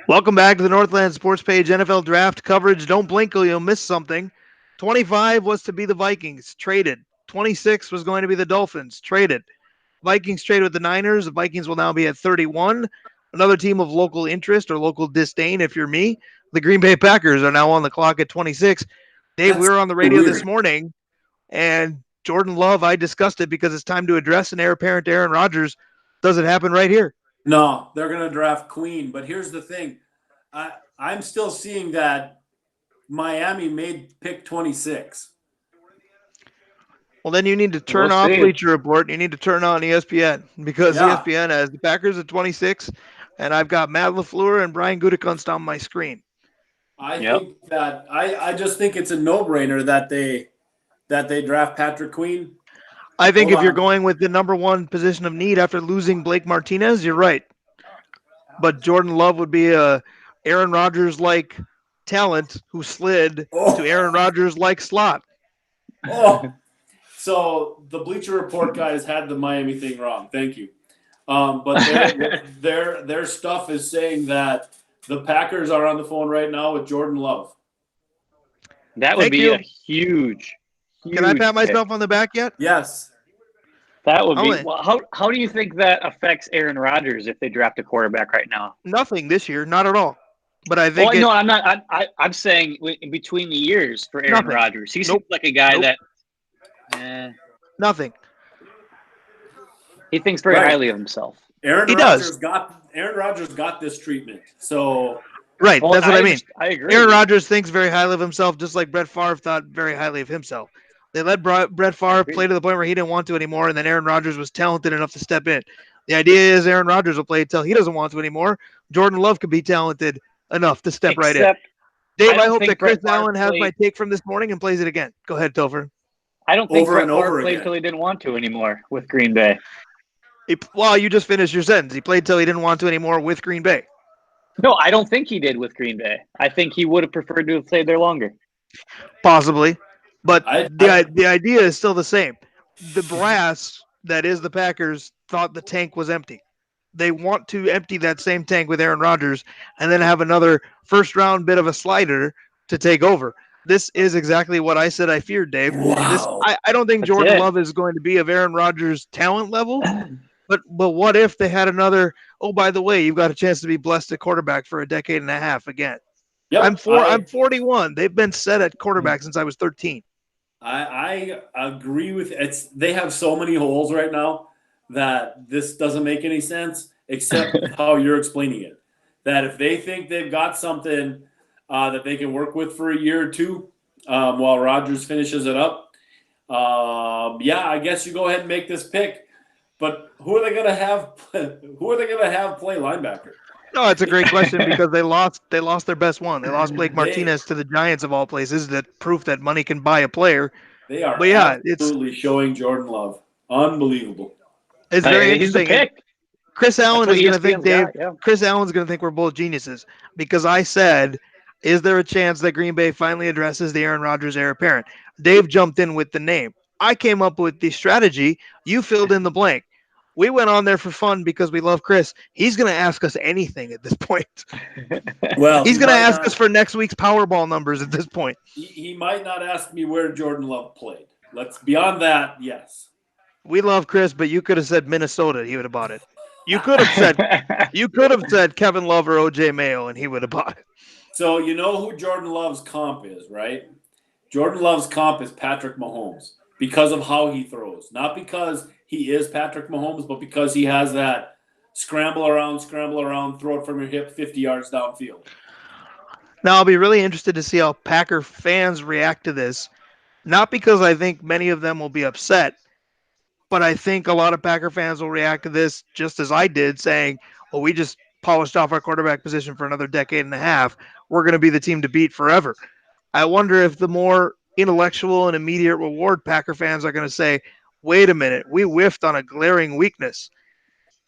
Welcome back to the Northland Sports Page NFL Draft coverage. Don't blink or you'll miss something. 25 was to be the Vikings, traded. 26 was going to be the Dolphins, traded. Vikings traded with the Niners. The Vikings will now be at 31. Another team of local interest or local disdain, if you're me. The Green Bay Packers are now on the clock at 26. Dave, we That's were on the radio this weird. morning, and Jordan Love, I discussed it because it's time to address an heir apparent to Aaron Rodgers. Does it happen right here? No, they're going to draft Queen. But here's the thing. I'm still seeing that Miami made pick 26. Well, then you need to We'll turn off see. Bleacher Report. You need to turn on ESPN because Yeah, ESPN has the Packers at 26, and I've got Matt LaFleur and Brian Gutekunst on my screen. I Yep. think that I just think it's a no-brainer that they draft Patrick Queen. I think Hold if you're on. going with the number one position of need after losing Blake Martinez, you're right. But Jordan Love would be a Aaron Rodgers like talent who slid to Aaron Oh, Rodgers like slot. oh. So the Bleacher Report guys had the Miami thing wrong. Thank you. But their stuff is saying that the Packers are on the phone right now with Jordan Love. That would Thank be a you. huge, Can I pat huge pick. myself on the back yet? Yes. That would be Only well. How do you think that affects Aaron Rodgers if they draft a quarterback right now? nothing this year, not at all. But I think Well, it no, I'm not. I'm saying in between the years for Aaron nothing. Rodgers, he seems Nope. like a guy Nope. that eh, Nothing. he thinks very Right. highly of himself. He does. Aaron Rodgers got this treatment. So Right. Well, That's what I mean. I Aaron agree. Rodgers thinks very highly of himself, just like Brett Favre thought very highly of himself. They let Brett I Favre agree. play to the point where he didn't want to anymore, and then Aaron Rodgers was talented enough to step in. The idea is Aaron Rodgers will play until he doesn't want to anymore. Jordan Love could be talented enough to step right in. Except I Dave, I don't hope that think Chris Brett Favre Allen has my played. take from this morning and plays it again. Go ahead, Topher. I don't think over and Brett Favre over played again. until he didn't want to anymore with Green Bay. Well, you just finished your sentence. He played till he didn't want to anymore with Green Bay. No, I don't think he did with Green Bay. I think he would have preferred to have played there longer. Possibly. But I the idea is still the same. The brass that is the Packers thought the tank was empty. They want to empty that same tank with Aaron Rodgers and then have another first round bit of a slider to take over. This is exactly what I said I feared, Dave. wow. I don't think That's Jordan it. Love is going to be of Aaron Rodgers' talent level, but what if they had another, oh, by the way, you've got a chance to be blessed at quarterback for a decade and a half again. Yep. I'm 41. They've been set at quarterback since I was 13. I agree with it's they have so many holes right now that this doesn't make any sense except how you're explaining it. That if they think they've got something that they can work with for a year or two while Rodgers finishes it up, yeah, I guess you go ahead and make this pick. But who are they going to have? Who are they going to have play linebacker? No, it's a great question because they lost their best one. They lost Blake They Martinez to the Giants of all places. That proof that money can buy a player. they are But yeah, absolutely showing Jordan Love. Unbelievable. it's very He's the interesting. And pick. Chris That's Allen what is going to think, ESPN's Dave. got. Yeah. Chris Allen's going to think we're both geniuses because I said, is there a chance that Green Bay finally addresses the Aaron Rodgers heir apparent? Dave jumped in with the name. I came up with the strategy. You filled in the blank. We went on there for fun because we love Chris. He's going to ask us anything at this point. Well, He's going to ask us for next week's Powerball numbers at this point. he might not ask me where Jordan Love played. Let's beyond that, yes. We love Chris, but you could have said Minnesota, he would have bought it. You could have said Kevin Love or OJ Mayo, and he would have bought it. So you know who Jordan Love's comp is, right? Jordan Love's comp is Patrick Mahomes because of how he throws. Not because he is Patrick Mahomes, but because he has that scramble around, throw it from your hip 50 yards downfield. Now I'll be really interested to see how Packer fans react to this. Not because I think many of them will be upset, but I think a lot of Packer fans will react to this just as I did, saying, "Well, we just polished off our quarterback position for another decade and a half. We're going to be the team to beat forever." I wonder if the more intellectual and immediate reward Packer fans are going to say, wait a minute, we whiffed on a glaring weakness.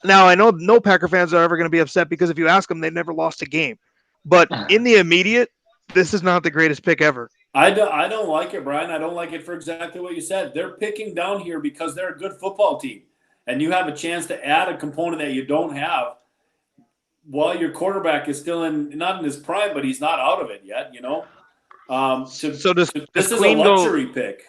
Now, I know no Packer fans are ever going to be upset because if you ask them, they've never lost a game. But in the immediate, this is not the greatest pick ever. I don't like it, Brian. I don't like it for exactly what you said. They're picking down here because they're a good football team. And you have a chance to add a component that you don't have. while your quarterback is still not in his prime, but he's not out of it yet. So does This is a Queen go? luxury pick.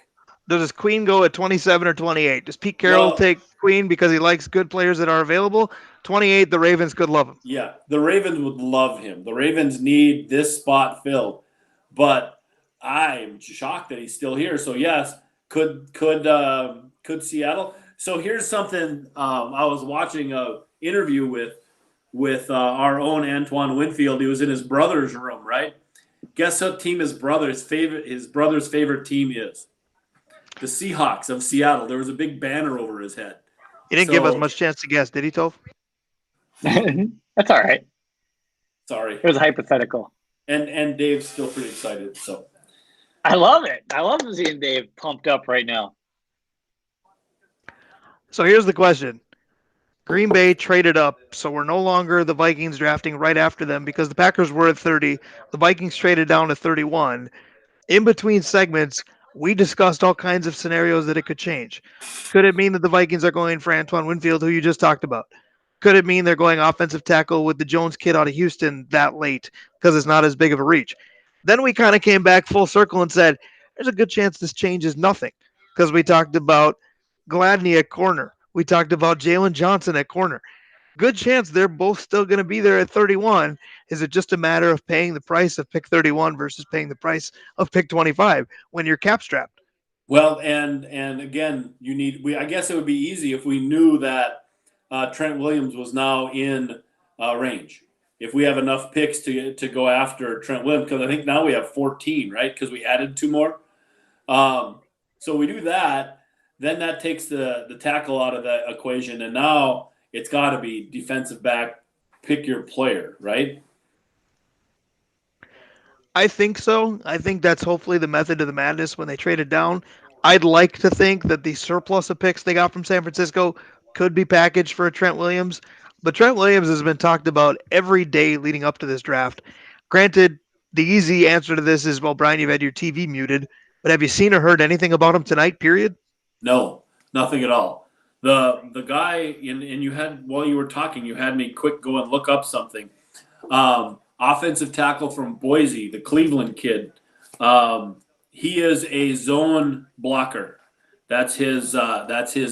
Does Queen go at 27 or 28? Does Pete Carroll Well, take Queen because he likes good players that are available? 28, the Ravens could love him. yeah, the Ravens would love him. The Ravens need this spot filled, but I'm shocked that he's still here. So yes, could Seattle? So here's something. I was watching a interview with our own Antoine Winfield. He was in his brother's room, right? Guess what team his brother's favorite team is? The Seahawks of Seattle. There was a big banner over his head. He didn't give us much chance to guess, did he, Toph? That's all right. Sorry. It was hypothetical. And Dave's still pretty excited. So I love it. I love seeing Dave pumped up right now. So here's the question. Green Bay traded up, so we're no longer the Vikings drafting right after them because the Packers were at 30. The Vikings traded down to 31. In between segments, we discussed all kinds of scenarios that it could change. Could it mean that the Vikings are going for Antoine Winfield, who you just talked about? Could it mean they're going offensive tackle with the Jones kid out of Houston that late because it's not as big of a reach? Then we kind of came back full circle and said, there's a good chance this changes nothing because we talked about Gladney at corner. We talked about Jalen Johnson at corner. Good chance they're both still going to be there at 31. Is it just a matter of paying the price of pick 31 versus paying the price of pick 25 when you're cap strapped? well, and again, I guess it would be easy if we knew that Trent Williams was now in range. If we have enough picks to go after Trent Williams, because I think now we have 14, right? Because we added 2 more. So we do that, then that takes the tackle out of the equation, and now it's got to be defensive back, pick your player, right? I think so. I think that's hopefully the method of the madness when they traded down. I'd like to think that the surplus of picks they got from San Francisco could be packaged for a Trent Williams. But Trent Williams has been talked about every day leading up to this draft. Granted, the easy answer to this is, well, Brian, you've had your TV muted. But have you seen or heard anything about him tonight, period? No, nothing at all. The guy, and you had, while you were talking, you had me quick go and look up something. Offensive tackle from Boise, the Cleveland kid. He is a zone blocker. That's his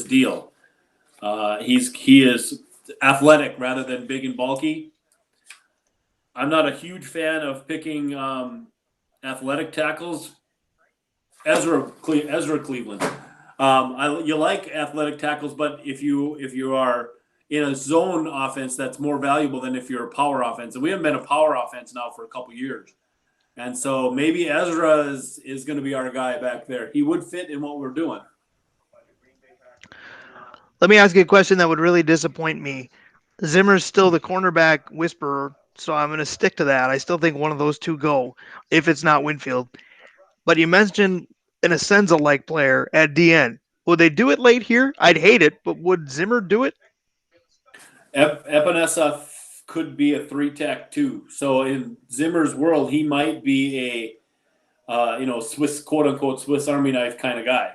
deal. He is athletic rather than big and bulky. I'm not a huge fan of picking athletic tackles. Ezra Cleveland. You like athletic tackles, but if you are in a zone offense, that's more valuable than if you're a power offense. And we haven't been a power offense now for a couple years. And so maybe Ezra is going to be our guy back there. He would fit in what we're doing. Let me ask you a question that would really disappoint me. Zimmer's still the cornerback whisperer, so I'm going to stick to that. I still think one of those two go if it's not Winfield. But you mentioned an Asenza-like player at DN. Would they do it late here? I'd hate it, but would Zimmer do it? Epinesa could be a 3-tech too. So in Zimmer's world, he might be a Swiss, quote unquote, Swiss Army knife kind of guy.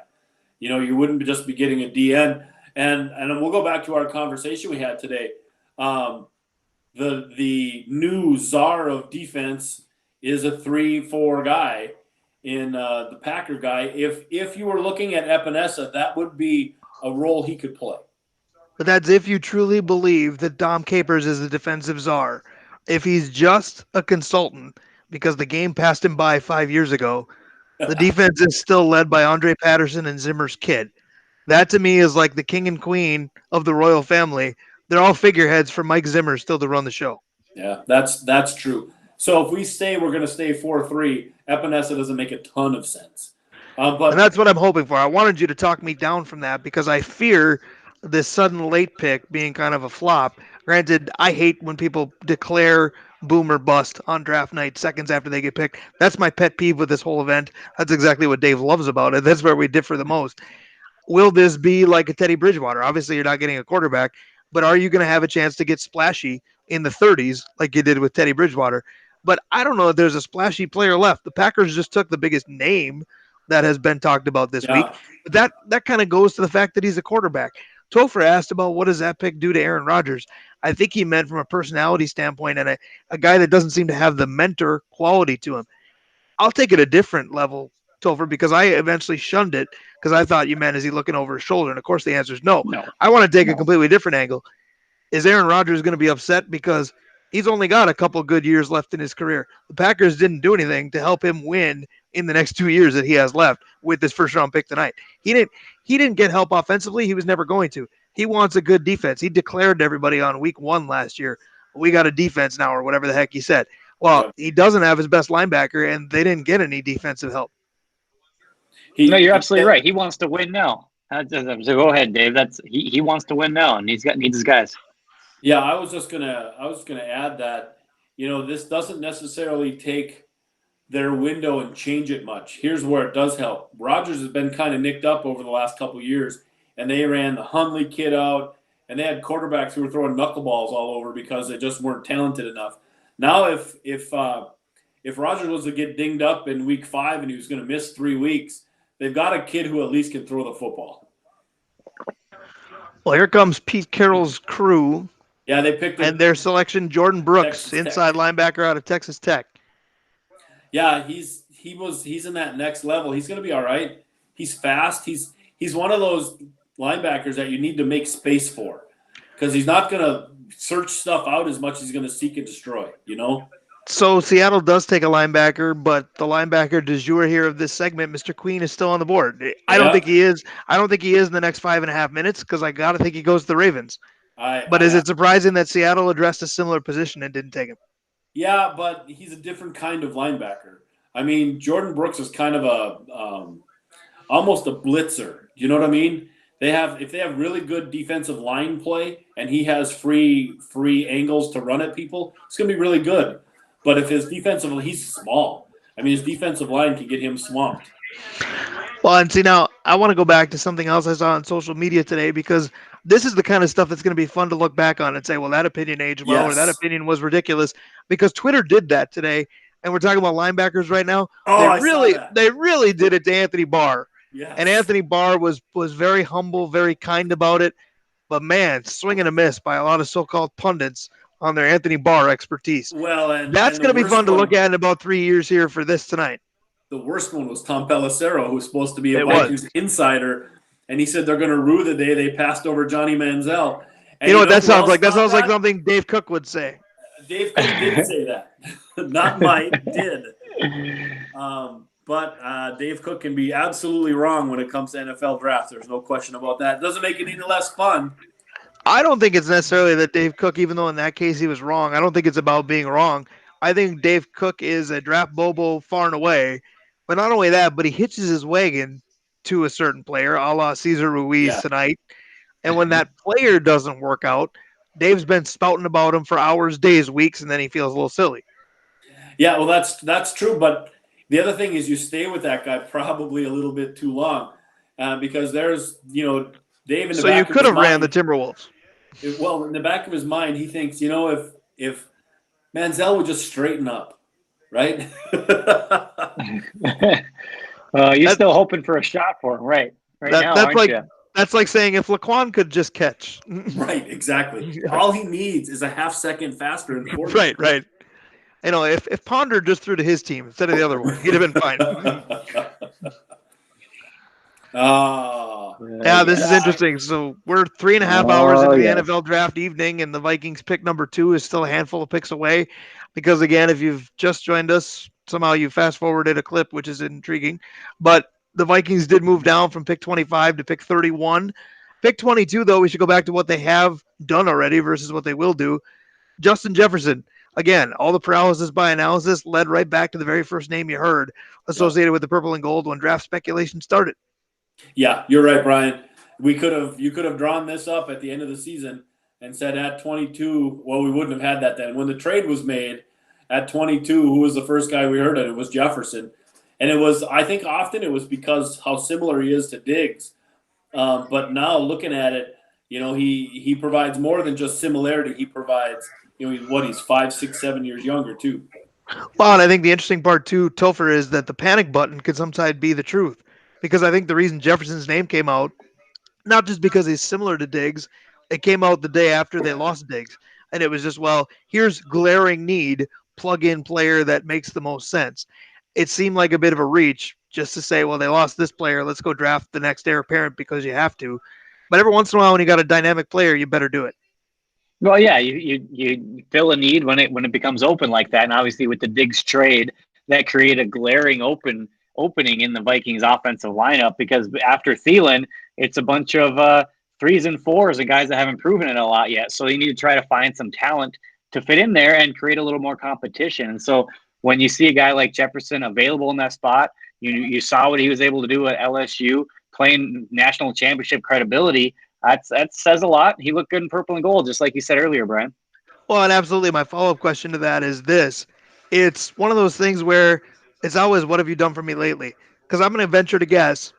You wouldn't just be getting a DN. And we'll go back to our conversation we had today. The new czar of defense is a 3-4 guy in the Packer guy. If you were looking at Epinesa, that would be a role he could play. But that's if you truly believe that Dom Capers is the defensive czar. If he's just a consultant because the game passed him by 5 years ago, the defense is still led by Andre Patterson and Zimmer's kid. That to me is like the king and queen of the royal family. They're all figureheads for Mike Zimmer still to run the show. Yeah, that's true. So if we say we're going to stay 4-3, Epinesa doesn't make a ton of sense. And that's what I'm hoping for. I wanted you to talk me down from that because I fear this sudden late pick being kind of a flop. Granted, I hate when people declare boom or bust on draft night seconds after they get picked. That's my pet peeve with this whole event. That's exactly what Dave loves about it. That's where we differ the most. Will this be like a Teddy Bridgewater? Obviously, you're not getting a quarterback, but are you going to have a chance to get splashy in the 30s like you did with Teddy Bridgewater? But I don't know if there's a splashy player left. The Packers just took the biggest name that has been talked about this week. But that kind of goes to the fact that he's a quarterback. Topher asked about what does that pick do to Aaron Rodgers. I think he meant from a personality standpoint and a guy that doesn't seem to have the mentor quality to him. I'll take it a different level, Topher, because I eventually shunned it because I thought you meant is he looking over his shoulder, and of course the answer is no. No, I want to take a no. completely different angle. Is Aaron Rodgers going to be upset because he's only got a couple good years left in his career? The Packers didn't do anything to help him win in the next 2 years that he has left with this first round pick tonight. He didn't. He didn't get help offensively. He was never going to. He wants a good defense. He declared to everybody on week 1 last year, "We got a defense now," or whatever the heck he said. Well, Yeah. he doesn't have his best linebacker, and they didn't get any defensive help. No, you're He absolutely right. He wants to win now. So go ahead, Dave. He wants to win now, and needs his guys. Yeah, I was gonna add that, this doesn't necessarily take their window and change it much. Here's where it does help. Rodgers has been kind of nicked up over the last couple of years, and they ran the Hundley kid out, and they had quarterbacks who were throwing knuckleballs all over because they just weren't talented enough. Now, if Rodgers was to get dinged up in week 5 and he was going to miss 3 weeks, they've got a kid who at least can throw the football. Well, here comes Pete Carroll's crew Yeah, they picked and their selection: Jordan Brooks, Texas Tech. inside linebacker out of Texas Tech. Yeah, he's in that next level. He's going to be all right. He's fast. He's one of those linebackers that you need to make space for because he's not going to search stuff out as much as he's going to seek and destroy. So Seattle does take a linebacker, but the linebacker du jour here of this segment, Mr. Queen, is still on the board. I don't Yeah. think he is. I don't think he is in the next 5.5 minutes because I got to think he goes to the Ravens. But is it surprising that Seattle addressed a similar position and didn't take him? Yeah, but he's a different kind of linebacker. I mean, Jordan Brooks is kind of a almost a blitzer. You know what I mean? If they have really good defensive line play and he has free angles to run at people, it's going to be really good. But if he's small. I mean, his defensive line can get him swamped. Well, and see, now I want to go back to something else I saw on social media today because this is the kind of stuff that's going to be fun to look back on and say, well, that opinion aged well, or that Yes. opinion was ridiculous, because Twitter did that today, and we're talking about linebackers right now. Oh, I saw that. They really did it to Anthony Barr, Yes. and Anthony Barr was very humble, very kind about it, but man, swing and a miss by a lot of so-called pundits on their Anthony Barr expertise. Well, and That's and going the to be worst fun to one- look at in about 3 years here for this tonight. The worst one was Tom Pelissero, who's supposed to be a It was. Vikings insider, and he said they're going to rue the day they passed over Johnny Manziel. And You know what that who sounds else like? That thought sounds like something Dave Cook would say. Dave Cook did say that. Not Mike, did. But Dave Cook can be absolutely wrong when it comes to NFL drafts. There's no question about that. It doesn't make it any less fun. I don't think it's necessarily that Dave Cook, even though in that case he was wrong, I don't think it's about being wrong. I think Dave Cook is a draft bobo far and away. But not only that, but he hitches his wagon to a certain player, a la Cesar Ruiz Yeah. tonight. And when that player doesn't work out, Dave's been spouting about him for hours, days, weeks, and then he feels a little silly. Yeah, well, that's true. But the other thing is you stay with that guy probably a little bit too long because there's, Dave in the So you back of could his have ran the mind- Timberwolves. Well, in the back of his mind, he thinks, if Manziel would just straighten up, right? You're still hoping for a shot for him, right? Now, That's aren't like you? that's like saying if Laquan could just catch. Right, exactly. All he needs is a half second faster and forward. Right. If Ponder just threw to his team instead of the other one, he'd have been fine. Yeah, this is interesting. So we're 3.5 hours into the yes. NFL draft evening, and the Vikings pick number 2 is still a handful of picks away. Because again, if you've just joined us, somehow you fast forwarded a clip, which is intriguing. But the Vikings did move down from pick 25 to pick 31. Pick 22, though, we should go back to what they have done already versus what they will do. Justin Jefferson. Again, all the paralysis by analysis led right back to the very first name you heard associated with the purple and gold when draft speculation started. Yeah, you're right, Brian. You could have drawn this up at the end of the season and said at 22. Well, we wouldn't have had that then. When the trade was made at 22, who was the first guy we heard of? It was Jefferson, and it was, I think, often it was because how similar he is to Diggs. But now looking at it, he provides more than just similarity. He provides, he's 5, 6, 7 years younger too. Well, and I think the interesting part too, Topher, is that the panic button could sometimes be the truth. Because I think the reason Jefferson's name came out not just because he's similar to Diggs. It came out the day after they lost Diggs, and it was just, well, here's glaring need, plug-in player that makes the most sense. It seemed like a bit of a reach just to say, well, they lost this player, let's go draft the next heir apparent because you have to. But every once in a while, when you got a dynamic player, you better do it. Well, yeah, you fill a need when it becomes open like that, and obviously with the Diggs trade, that created a glaring opening in the Vikings offensive lineup because after Thielen, it's a bunch of threes and fours and guys that haven't proven it a lot yet. So you need to try to find some talent to fit in there and create a little more competition. And so when you see a guy like Jefferson available in that spot, you saw what he was able to do at LSU, playing national championship credibility. That says a lot. He looked good in purple and gold, just like you said earlier, Brian. Well, and absolutely, my follow-up question to that is this. It's one of those things where it's always, what have you done for me lately? Because I'm going to venture to guess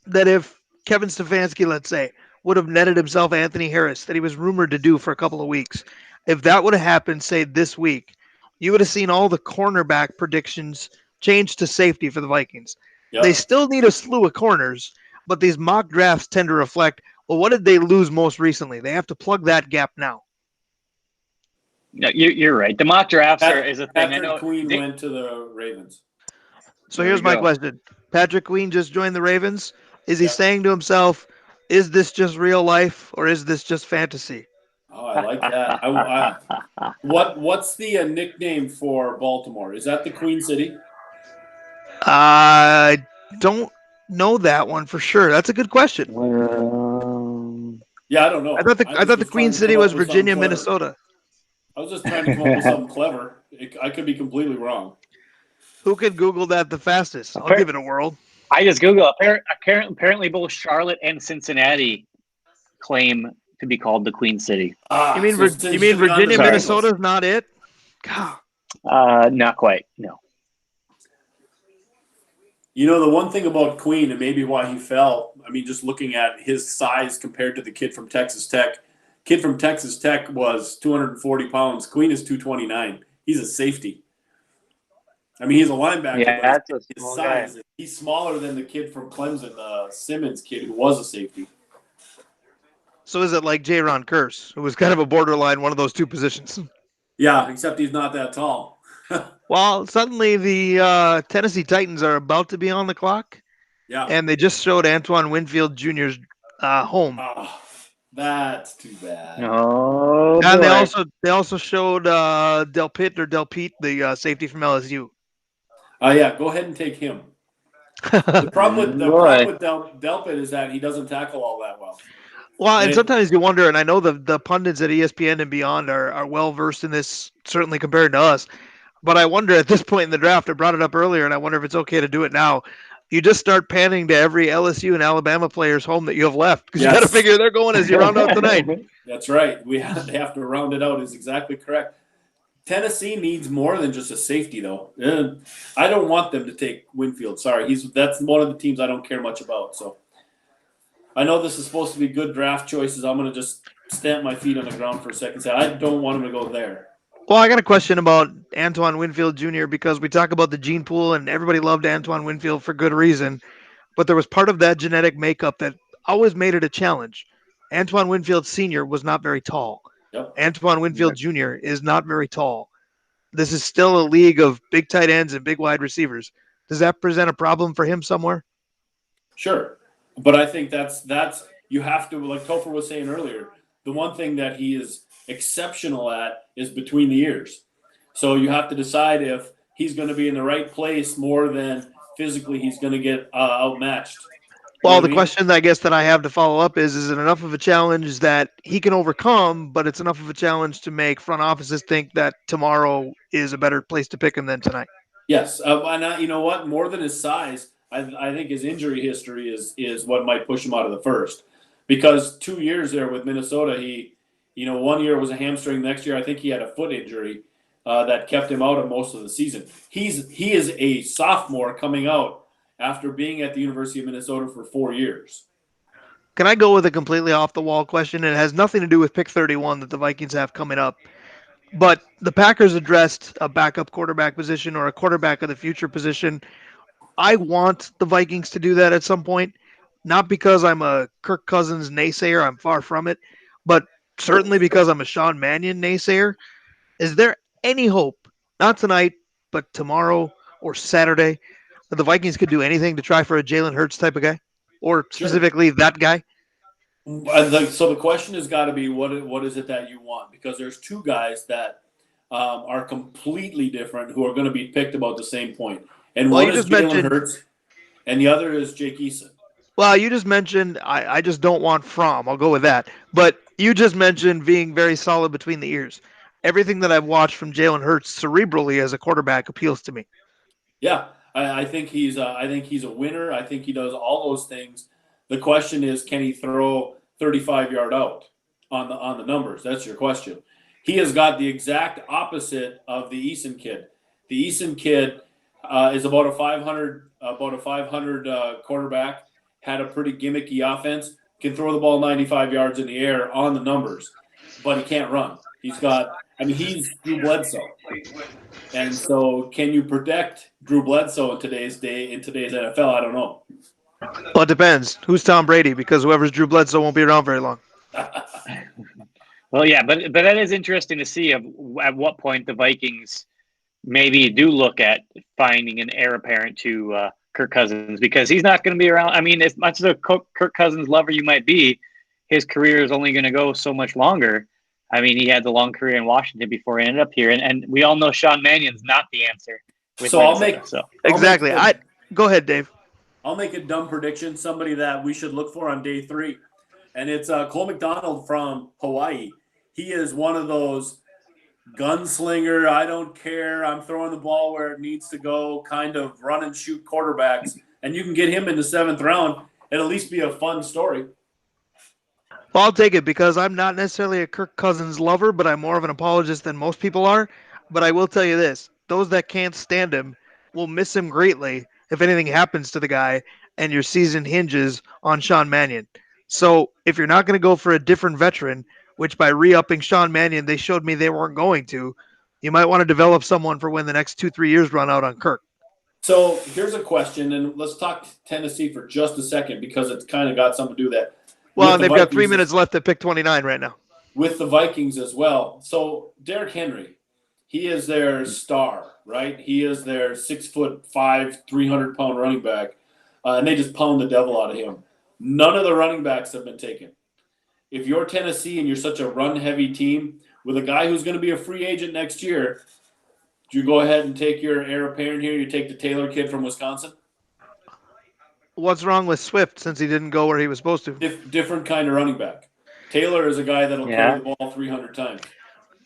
that if Kevin Stefanski, let's say, would have netted himself Anthony Harris that he was rumored to do for a couple of weeks, if that would have happened, say, this week, you would have seen all the cornerback predictions change to safety for the Vikings. They Yep. still need a slew of corners, but these mock drafts tend to reflect, well, what did they lose most recently? They have to plug that gap now. No, you're right. The mock drafts is a thing. I Patrick know. Queen went to the Ravens. So There here's you my go. question. Patrick Queen just joined the Ravens. Is he Yep. saying to himself, is this just real life or is this just fantasy? Oh, I like that. What's the nickname for Baltimore? Is that the Queen City? I don't know that one for sure. That's a good question. Yeah, I don't I know. thought the I I just thought the was Queen trying to come City up was with something Virginia, clever. Minnesota. I was just trying to come up with something clever. I could be completely wrong. Who could Google that the fastest? I'll give it a whirl. I just Google. Apparently, both Charlotte and Cincinnati claim to be called the Queen City. So You mean essentially on the Virginia, Sorry. Bengals. Minnesota is not it? God. Not quite. No. You know, the one thing about Queen and maybe why he fell, I mean, just looking at his size compared to the kid from Texas Tech. Kid from Texas Tech was 240 pounds. Queen is 229. He's a safety. I mean, he's a linebacker, Yeah, but that's a his small guy. size, he's smaller than the kid from Clemson, the Simmons kid, who was a safety. So is it like J-Ron Curse, who was kind of a borderline one of those two positions? Yeah, except he's not that tall. Well, suddenly the Tennessee Titans are about to be on the clock, Yeah. and they just showed Antoine Winfield Jr.'s home, Oh, that's too bad. Oh and boy. they also showed Del Pete, the safety from LSU. Oh, yeah, go ahead and take him. The problem Boy. with Delpit is that he doesn't tackle all that well. Well, and And sometimes you wonder, and I know the pundits at ESPN and beyond are well versed in this, certainly compared to us. But I wonder at this point in the draft, I brought it up earlier, and I wonder if it's okay to do it now. You just start panning to every LSU and Alabama player's home that you have left because you got to yes, figure they're going as you round out tonight. that's right. They have to round it out. Is exactly correct. Tennessee needs more than just a safety, though. I don't want them to take Winfield. Sorry, that's one of the teams I don't care much about. So I know this is supposed to be good draft choices. I'm going to just stamp my feet on the ground for a second. Say I don't want him to go there. Well, I got a question about Antoine Winfield Jr. because we talk about the gene pool, and everybody loved Antoine Winfield for good reason. But there was part of that genetic makeup that always made it a challenge. Antoine Winfield Sr. was not very tall. Yep. Antoine Winfield Jr. is not very tall. This is still a league of big tight ends and big wide receivers. Does that present a problem for him somewhere? Sure, but I think that's you have to, like Topher was saying earlier. The one thing that he is exceptional at is between the ears. So you have to decide if he's going to be in the right place more than physically he's going to get outmatched. You know Well, what the I mean? question I guess that I have to follow up is it enough of a challenge that he can overcome, but it's enough of a challenge to make front offices think that tomorrow is a better place to pick him than tonight? Yes, and you know what? More than his size, I think his injury history is what might push him out of the first. Because 2 years there with Minnesota, one year was a hamstring. Next year, I think he had a foot injury that kept him out of most of the season. He is a sophomore coming out after being at the University of Minnesota for 4 years. Can I go with a completely off the wall question? It has nothing to do with pick 31 that the Vikings have coming up. But the Packers addressed a backup quarterback position or a quarterback of the future position. I want the Vikings to do that at some point, Not because I'm a Kirk Cousins naysayer, I'm far from it, but certainly because I'm a Sean Mannion naysayer. Is there any hope, not tonight, but tomorrow or Saturday, that the Vikings could do anything to try for a Jalen Hurts type of guy? Or Sure. specifically that guy? So the question has got to be what is it that you want? Because there's two guys that are completely different who are going to be picked about the same point, and Well, one you is just Jalen mentioned Hurts, and the other is Jake Eason. I just don't want Fromm. I'll go with that. But you just mentioned being very solid between the ears. Everything that I've watched from Jalen Hurts cerebrally as a quarterback appeals to me. Yeah, I think he's a winner. I think he does all those things. The question is, can he throw 35-yard out on the numbers? That's your question. He has got the exact opposite of the Eason kid. The Eason kid is about a 500 quarterback. Had a pretty gimmicky offense. Can throw the ball 95 yards in the air on the numbers, but he can't run. He's got. I mean, he's Drew Bledsoe. And so, can you protect Drew Bledsoe in today's NFL? I don't know. Well, it depends. Who's Tom Brady? Because whoever's Drew Bledsoe won't be around very long. Well, yeah, but that is interesting to see at what point the Vikings maybe do look at finding an heir apparent to Kirk Cousins because he's not going to be around. I mean, as much as a Kirk Cousins lover you might be, his career is only going to go so much longer. I mean, he had the long career in Washington before he ended up here, and we all know Sean Mannion's not the answer with So Minnesota. So I'll make Exactly. I Go ahead, Dave. I'll make a dumb prediction. Somebody that we should look for on day 3, and it's Cole McDonald from Hawaii. He is one of those gunslinger. I don't care. I'm throwing the ball where it needs to go. Kind of run and shoot quarterbacks, and you can get him in the 7th round. It'll at least be a fun story. Well, I'll take it because I'm not necessarily a Kirk Cousins lover, but I'm more of an apologist than most people are. But I will tell you this: those that can't stand him will miss him greatly if anything happens to the guy and your season hinges on Sean Mannion. So if you're not going to go for a different veteran, which by re-upping Sean Mannion they showed me they weren't going to, you might want to develop someone for when the next 2-3 years run out on Kirk. So here's a question, and let's talk Tennessee for just a second because it's kind of got something to do with that. Well, With and the they've got 3 minutes Vikings, left at pick 29 right now. with the Vikings as well. So Derrick Henry, he is their star, right? He is their 6'5", 300-pound running back, and they just pound the devil out of him. None of the running backs have been taken. If you're Tennessee and you're such a run-heavy team with a guy who's going to be a free agent next year, do you go ahead and take your heir apparent here? You take the Taylor kid from Wisconsin? What's wrong with Swift since he didn't go where he was supposed to? Different kind of running back. Taylor is a guy that'll carry yeah, the ball 300 times.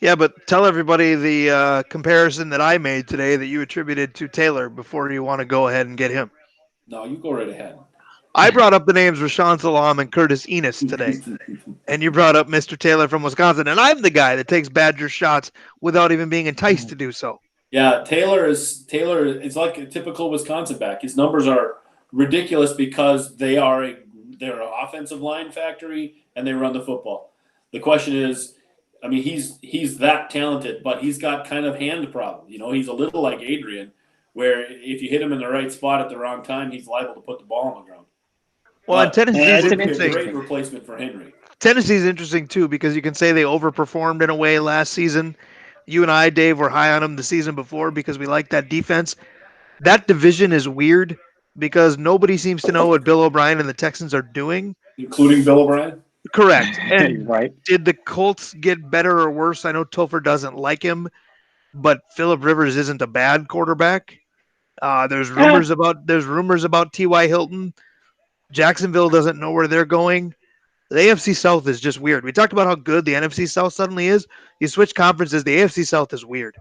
Yeah, but tell everybody the comparison that I made today that you attributed to Taylor before you want to go ahead and get him. No, you go right ahead. I brought up the names Rashawn Salam and Curtis Enos today, and you brought up Mr. Taylor from Wisconsin, and I'm the guy that takes Badger shots without even being enticed to do so. Yeah, Taylor is like a typical Wisconsin back. His numbers are ridiculous because they're an offensive line factory and they run the football. The question is, I mean, he's that talented, but he's got kind of hand problem. You know, he's a little like Adrian, where if you hit him in the right spot at the wrong time, he's liable to put the ball on the ground. Well, and But he Tennessee's it's would an be a interesting. great interesting. replacement for Henry. Tennessee's interesting too because you can say they overperformed in a way last season. You and I, Dave, were high on them the season before because we liked that defense. That division is weird because nobody seems to know what Bill O'Brien and the Texans are doing. Including Bill O'Brien? Correct. And Right? did the Colts get better or worse? I know Topher doesn't like him, but Philip Rivers isn't a bad quarterback. Yeah. There's rumors about T.Y. Hilton. Jacksonville doesn't know where they're going. The AFC South is just weird. We talked about how good the NFC South suddenly is. You switch conferences, the AFC South is weird.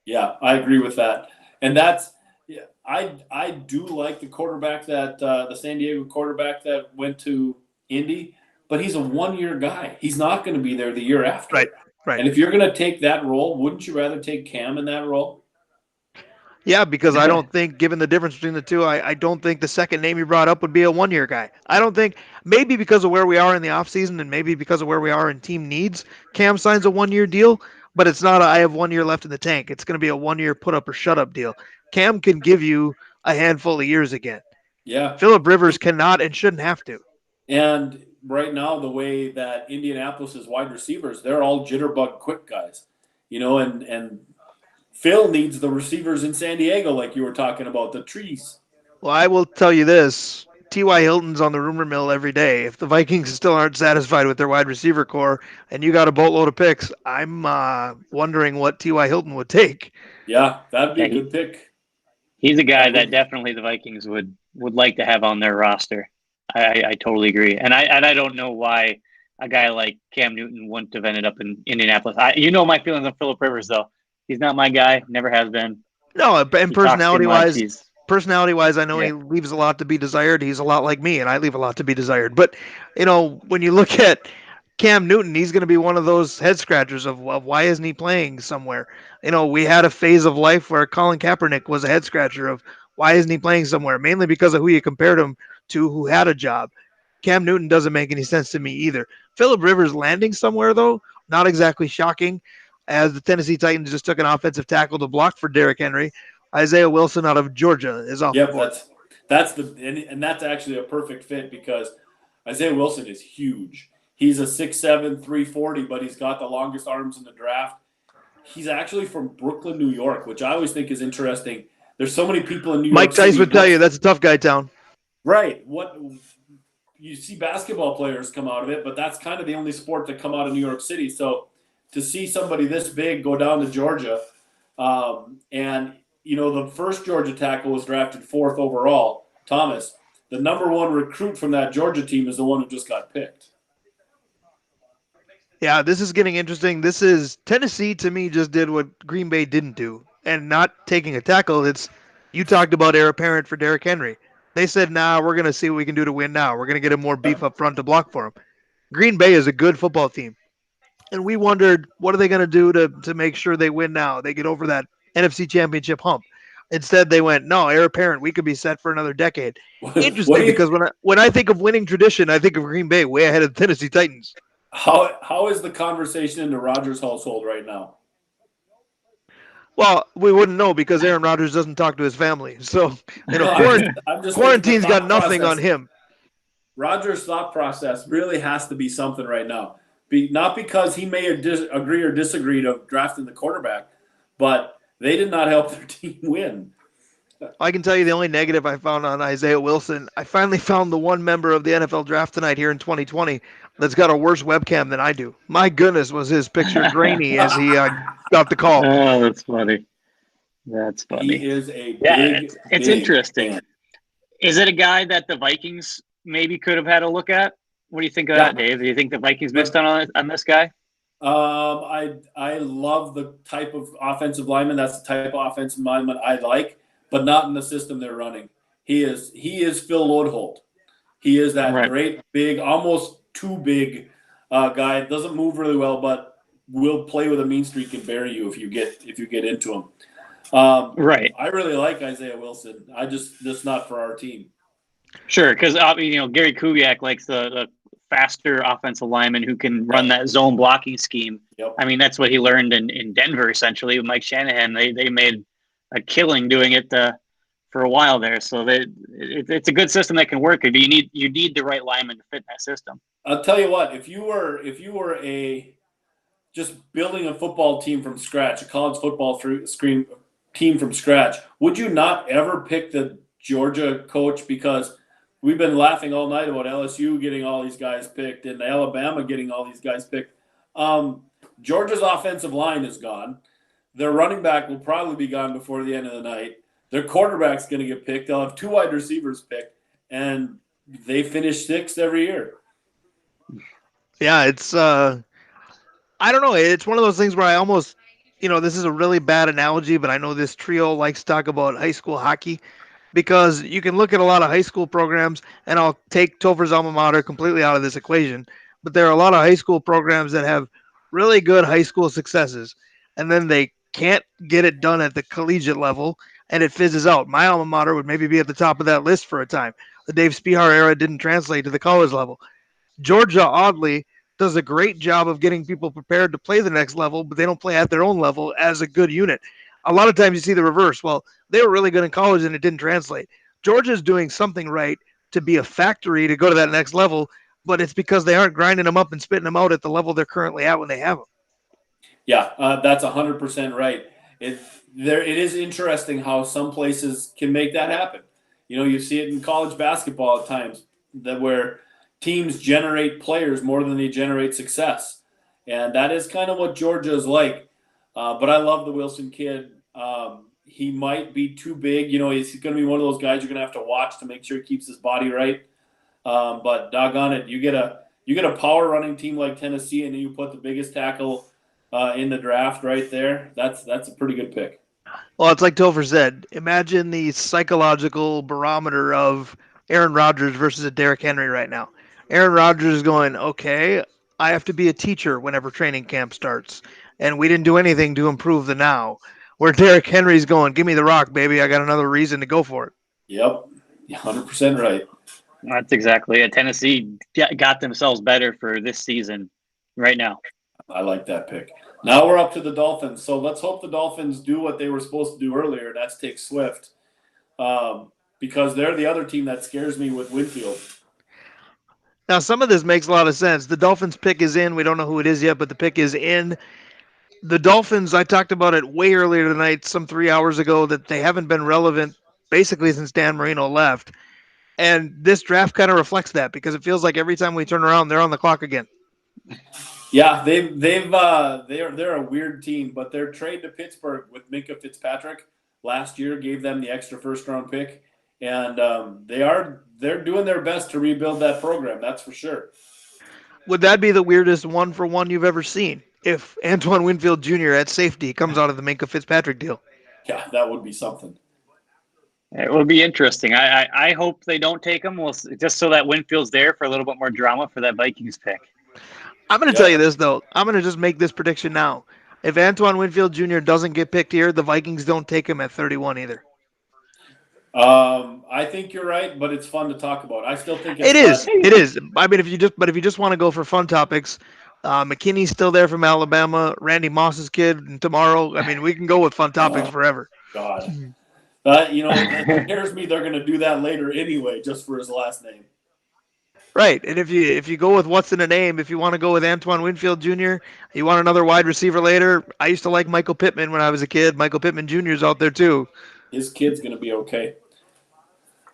Yeah, I agree with that. And that's yeah, I do like the quarterback that the San Diego quarterback that went to Indy, but he's a 1-year guy. He's not going to be there the year after. Right. Right. And if you're going to take that role, wouldn't you rather take Cam in that role? Yeah, because I don't think, given the difference between the two, I don't think the second name you brought up would be a 1 year guy. I don't think, maybe because of where we are in the offseason and maybe because of where we are in team needs, Cam signs a 1 year deal, but it's not I have 1 year left in the tank. It's going to be a 1 year put up or shut up deal. Cam can give you a handful of years again. Yeah. Phillip Rivers cannot and shouldn't have to. And right now, the way that Indianapolis's wide receivers, they're all jitterbug quick guys, and Phil needs the receivers in San Diego, like you were talking about, the trees. Well, I will tell you this. T.Y. Hilton's on the rumor mill every day. If the Vikings still aren't satisfied with their wide receiver core and you got a boatload of picks, I'm wondering what T.Y. Hilton would take. Yeah, that'd be Yeah, a good pick. he's a guy That that would. definitely the Vikings would like to have on their roster. I totally agree, and I don't know why a guy like Cam Newton wouldn't have ended up in Indianapolis. My feelings on Phillip Rivers though. He's not my guy. Never has been. No, and He talks too much. He's personality wise, I know yeah. he leaves a lot to be desired. He's a lot like me, and I leave a lot to be desired. But when you look at Cam Newton, he's going to be one of those head scratchers of why isn't he playing somewhere? We had a phase of life where Colin Kaepernick was a head scratcher of why isn't he playing somewhere? Mainly because of who you compared him to, who had a job. Cam Newton doesn't make any sense to me either. Phillip Rivers landing somewhere though, not exactly shocking, as the Tennessee Titans just took an offensive tackle to block for Derrick Henry. Isaiah Wilson out of Georgia is off the Yep, board. and that's actually a perfect fit because Isaiah Wilson is huge. He's a 6'7", 340, but he's got the longest arms in the draft. He's actually from Brooklyn, New York, which I always think is interesting. There's so many people in New Mike York Tice City. would tell you that's a tough guy town. Right. What you see basketball players come out of it, but that's kind of the only sport that come out of New York City. So to see somebody this big go down to Georgia, and the first Georgia tackle was drafted 4th overall, Thomas. The number 1 recruit from that Georgia team is the one who just got picked. Yeah, this is getting interesting. This is Tennessee to me just did what Green Bay didn't do, and not taking a tackle. It's you talked about heir apparent for Derrick Henry. They said, "Nah, we're gonna see what we can do to win now. We're gonna get him more beef up front to block for him." Green Bay is a good football team, and we wondered what are they gonna do to make sure they win now. They get over that NFC Championship hump. Instead, they went, "No, heir apparent. We could be set for another decade." What Interesting do you? because when I think of winning tradition, I think of Green Bay way ahead of the Tennessee Titans. How is the conversation in the Rodgers household right now? Well, we wouldn't know because Aaron Rodgers doesn't talk to his family. So, No, I'm just thinking the quarantine's got thought nothing on process. him. Rodgers' thought process really has to be something right now. Not because he may agree or disagree to drafting the quarterback, but they did not help their team win. I can tell you the only negative I found on Isaiah Wilson. I finally found the one member of the NFL draft tonight here in 2020 that's got a worse webcam than I do. My goodness, was his picture grainy as he got the call. Oh, that's funny. That's funny. He is a Yeah, big, it's big interesting. fan. Is it a guy that the Vikings maybe could have had a look at? What do you think of that, Dave? Do you think the Vikings missed on this guy? I love the type of offensive lineman. That's the type of offensive lineman I like, but not in the system they're running. He is Phil Lodholt. He is that great, big, almost too big guy. Doesn't move really well, but will play with a mean streak and bury you if you get into him. Right. I really like Isaiah Wilson. Just not for our team. Sure, because Gary Kubiak likes the faster offensive lineman who can run that zone blocking scheme. Yep. I mean, that's what he learned in Denver essentially with Mike Shanahan. They made a killing doing it for a while there. So it's a good system that can work. But you need the right lineman to fit that system. I'll tell you what, if you were a just building a football team from scratch, a college football team from scratch, would you not ever pick the Georgia coach? Because we've been laughing all night about LSU getting all these guys picked and Alabama getting all these guys picked. Georgia's offensive line is gone. Their running back will probably be gone before the end of the night. Their quarterback's going to get picked. They'll have 2 wide receivers picked, and they finish 6th every year. Yeah, it's I don't know. It's one of those things where I almost, this is a really bad analogy, but I know this trio likes to talk about high school hockey because you can look at a lot of high school programs, and I'll take Topher's alma mater completely out of this equation, but there are a lot of high school programs that have really good high school successes, and then they can't get it done at the collegiate level, and it fizzes out. My alma mater would maybe be at the top of that list for a time. The Dave Spihar era didn't translate to the college level. Georgia, oddly, does a great job of getting people prepared to play the next level, but they don't play at their own level as a good unit. A lot of times you see the reverse. Well, they were really good in college and it didn't translate. Georgia's doing something right to be a factory to go to that next level, but it's because they aren't grinding them up and spitting them out at the level they're currently at when they have them. Yeah, that's 100% right. It is interesting how some places can make that happen. You see it in college basketball at times where teams generate players more than they generate success, and that is kind of what Georgia is like. But I love the Wilson kid. He might be too big. He's going to be one of those guys you're going to have to watch to make sure he keeps his body right. But doggone it, you get a power running team like Tennessee, and you put the biggest tackle in the draft right there. That's a pretty good pick. Well, it's like Topher said. Imagine the psychological barometer of Aaron Rodgers versus a Derrick Henry right now. Aaron Rodgers is going, okay, I have to be a teacher whenever training camp starts, and we didn't do anything to improve the now. Where Derrick Henry's going, give me the rock, baby. I got another reason to go for it. Yep, 100% right. That's exactly it. Tennessee got themselves better for this season right now. I like that pick. Now we're up to the Dolphins. So let's hope the Dolphins do what they were supposed to do earlier, and that's take Swift, because they're the other team that scares me with Winfield. Now, some of this makes a lot of sense. The Dolphins pick is in. We don't know who it is yet, but the pick is in. The Dolphins, I talked about it way earlier tonight, some 3 hours ago, that they haven't been relevant basically since Dan Marino left. And this draft kind of reflects that because it feels like every time we turn around, they're on the clock again. Yeah, they're a weird team, but their trade to Pittsburgh with Minkah Fitzpatrick last year gave them the extra first round pick, and they're doing their best to rebuild that program. That's for sure. Would that be the weirdest 1-for-1 you've ever seen if Antoine Winfield Jr. at safety comes out of the Minkah Fitzpatrick deal? Yeah, that would be something. It will be interesting. I hope they don't take him. Just so that Winfield's there for a little bit more drama for that Vikings pick. I'm going to tell you this, though. I'm going to just make this prediction now. If Antoine Winfield Jr. doesn't get picked here, the Vikings don't take him at 31 either. I think you're right, but it's fun to talk about. I still think it is. It is. I mean, if you just want to go for fun topics, McKinney's still there from Alabama. Randy Moss's kid, and tomorrow. I mean, we can go with fun topics forever. God, it scares me. They're going to do that later anyway, just for his last name. Right, and if you go with what's in a name, if you want to go with Antoine Winfield Jr., you want another wide receiver later. I used to like Michael Pittman when I was a kid. Michael Pittman Jr. is out there too. His kid's going to be okay.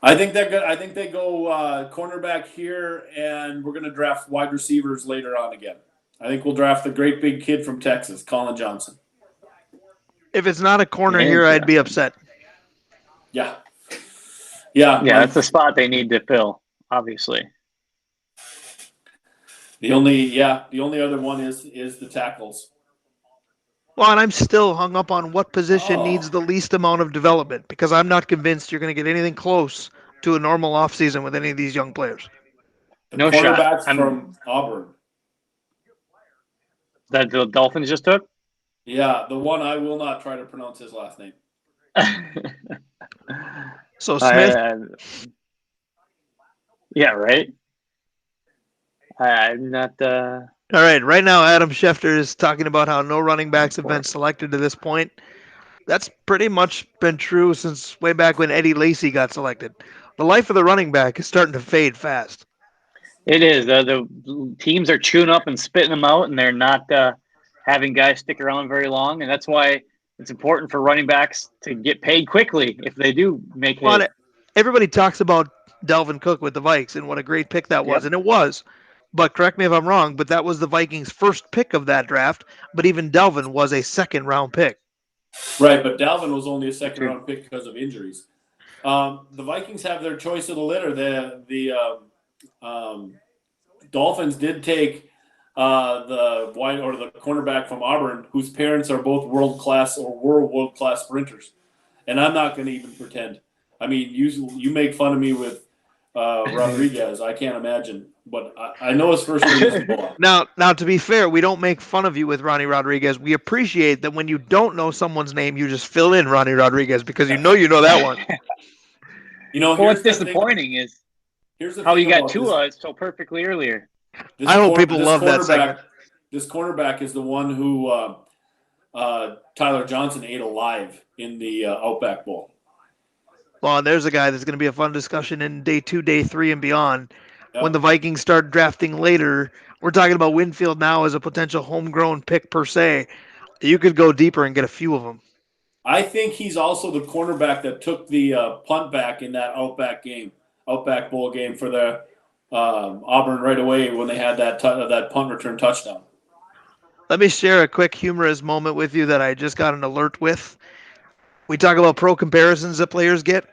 I think they're good. I think they go cornerback here, and we're going to draft wide receivers later on again. I think we'll draft the great big kid from Texas, Colin Johnson. If it's not a corner here, I'd be upset. Yeah. That's the spot they need to fill, obviously. The only other one is the tackles. Well, and I'm still hung up on what position needs the least amount of development because I'm not convinced you're going to get anything close to a normal offseason with any of these young players. The quarterbacks from Auburn. That the Dolphins just took? Yeah, the one I will not try to pronounce his last name. So Smith. Yeah, right. I'm not. All right. Right now, Adam Schefter is talking about how no running backs have been selected to this point. That's pretty much been true since way back when Eddie Lacy got selected. The life of the running back is starting to fade fast. It is. The teams are chewing up and spitting them out, and they're not having guys stick around very long. And that's why it's important for running backs to get paid quickly if they do make it. Everybody talks about Dalvin Cook with the Vikes and what a great pick that was, and it was. But correct me if I'm wrong, but that was the Vikings' first pick of that draft. But even Dalvin was a second-round pick. Right, but Dalvin was only a second-round pick because of injuries. The Vikings have their choice of the litter. The Dolphins did take the cornerback from Auburn, whose parents are both world-class or were world-class sprinters. And I'm not going to even pretend. I mean, you make fun of me with Rodriguez. I can't imagine. But I know his first name is Boa. Now, to be fair, we don't make fun of you with Ronnie Rodriguez. We appreciate that when you don't know someone's name, you just fill in Ronnie Rodriguez because you know that one. What's disappointing is how you got Tua so perfectly earlier. I hope people love that segment. This cornerback is the one who Tyler Johnson ate alive in the Outback Bowl. Well, there's a guy that's going to be a fun discussion in day 2, day 3, and beyond. When the Yep. Vikings start drafting later, we're talking about Winfield now as a potential homegrown pick per se. You could go deeper and get a few of them. I think he's also the cornerback that took the punt back in that Outback Bowl game for the Auburn right away when they had that punt return touchdown. Let me share a quick humorous moment with you that I just got an alert with. We talk about pro comparisons that players get.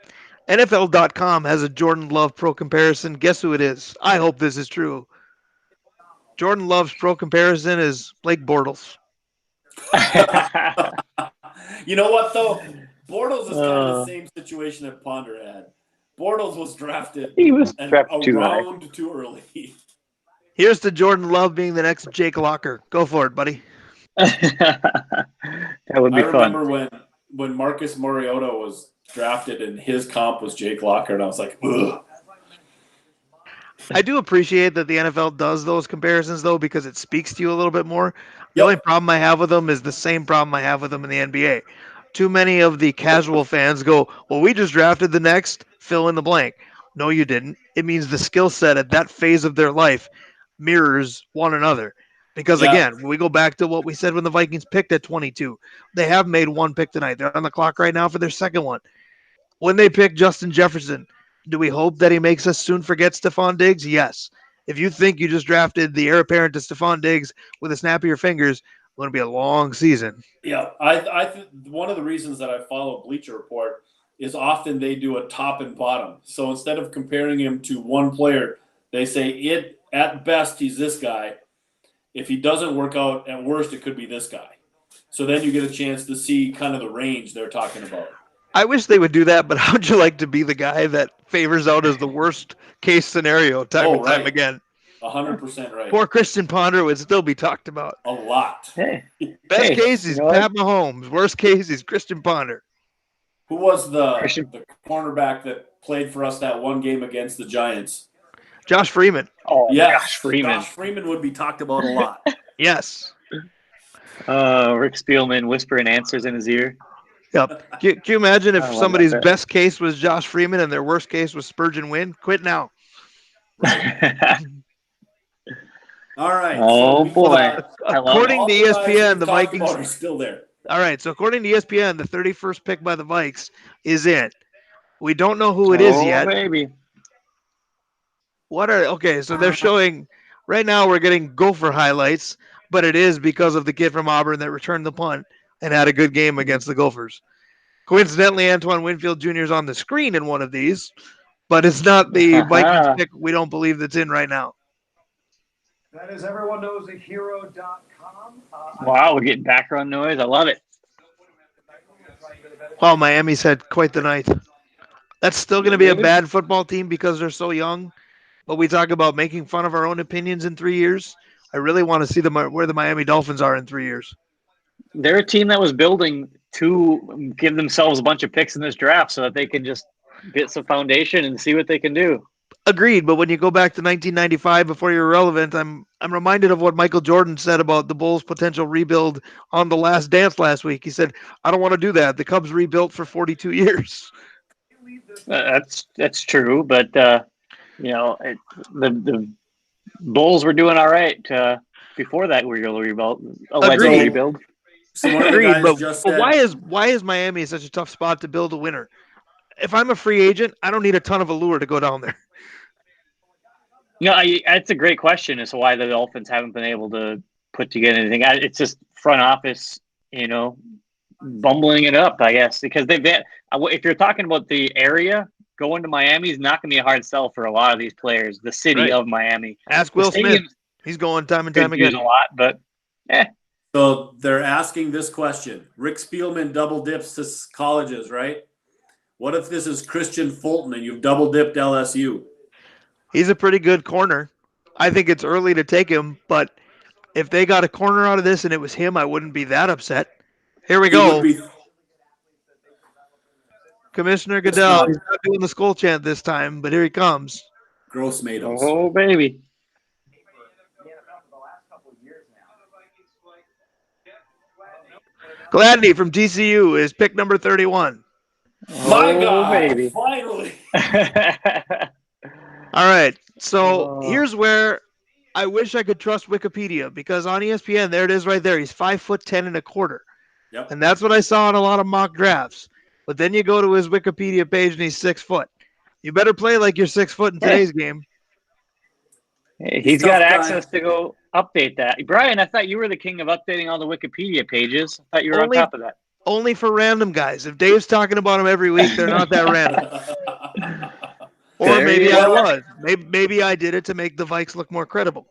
NFL.com has a Jordan Love pro comparison. Guess who it is? I hope this is true. Jordan Love's pro comparison is Blake Bortles. You know what though? Bortles is kind of the uh, same situation that Ponder had. Bortles was drafted he was a drafted too high. round too early. Here's to Jordan Love being the next Jake Locker. Go for it, buddy. That would I be fun. remember when Marcus Mariota was drafted and his comp was Jake Locker, and I was like, ugh. I do appreciate that the NFL does those comparisons though because it speaks to you a little bit more. The only Yep. problem I have with them is the same problem I have with them in the NBA. Too many of the casual fans go, "Well, we just drafted the next fill in the blank." No, you didn't. It means the skill set at that phase of their life mirrors one another. Because Yeah. again, we go back to what we said when the Vikings picked at 22. They have made one pick tonight. They're on the clock right now for their second one. When they pick Justin Jefferson, do we hope that he makes us soon forget Stephon Diggs? Yes. If you think you just drafted the heir apparent to Stephon Diggs with a snap of your fingers, it's going to be a long season. Yeah, one of the reasons that I follow Bleacher Report is often they do a top and bottom. So instead of comparing him to one player, they say it at best he's this guy. If he doesn't work out, at worst it could be this guy. So then you get a chance to see kind of the range they're talking about. I wish they would do that, but how would you like to be the guy that favors out as the worst case scenario time Oh, and time right, again? 100% right. Poor Christian Ponder would still be talked about. A lot. Hey, Best hey, case, you he's know what? Pat Mahomes. Worst case, he's Christian Ponder. Who was Christian. the cornerback that played for us that one game against the Giants? Josh Freeman. Oh, Josh Yes, Freeman. Josh Freeman would be talked about a lot. Yes. Rick Spielman whispering answers in his ear. Yep. Can you imagine I if love that somebody's bit. best case was Josh Freeman and their worst case was Spurgeon Wynn? Quit now. Right. All right. So Oh we boy, I love it. According all to the guys ESPN, we've the talked Vikings. about are still there. All right. So according to ESPN, the 31st pick by the Vikes is in. We don't know who it is Oh yet. baby. What are okay? So they're showing right now. We're getting Gopher highlights, but it is because of the kid from Auburn that returned the punt and had a good game against the Gophers. Coincidentally, Antoine Winfield Jr. is on the screen in one of these, but it's not the Vikings pick. We don't believe that's in right now. That is everyone knows a hero.com. Wow, we're getting background noise. I love it. Well, Miami's had quite the night. That's still going Yeah, to be a baby. bad football team because they're so young. But we talk about making fun of our own opinions in 3 years. I really want to see them where the Miami Dolphins are in 3 years. They're a team that was building to give themselves a bunch of picks in this draft so that they can just get some foundation and see what they can do. Agreed, but when you go back to 1995 before you're relevant, I'm reminded of what Michael Jordan said about the Bulls' potential rebuild on The Last Dance last week. He said, "I don't want to do that. The Cubs rebuilt for 42 years." That's true, but the Bulls were doing all right before that alleged Agreed. So, rebuild. so one of the Agreed, guys but, just but why said, is Miami such a tough spot to build a winner? If I'm a free agent, I don't need a ton of allure to go down there. No, that's a great question as to why the Dolphins haven't been able to put together anything. It's just front office, bumbling it up, I guess, because if you're talking about the area, going to Miami is not going to be a hard sell for a lot of these players. The city Right. of Miami, Ask the Will Smith. stadium He's going time and could time use again. a lot, but so they're asking this question. Rick Spielman double dips to colleges, right? What if this is Christian Fulton and you've double dipped LSU? He's a pretty good corner. I think it's early to take him, but if they got a corner out of this and it was him, I wouldn't be that upset. Here we He would go. be. Commissioner This Goodell. one, He's not doing the skull chant this time, but here he comes. Gross Matos. oh baby, Gladney from TCU is pick number 31. My Oh, God, baby. finally. All right. So Oh. here's where I wish I could trust Wikipedia, because on ESPN, there it is right there. He's 5'10" and a quarter. Yep. And that's what I saw in a lot of mock drafts. But then you go to his Wikipedia page and he's 6 foot. You better play like you're 6 foot in today's game. He's got access to go update that. Brian, I thought you were the king of updating all the Wikipedia pages. I thought you were on top of that. Only for random guys. If Dave's talking about him every week, they're not that random. Or maybe I was. Maybe I did it to make the Vikes look more credible.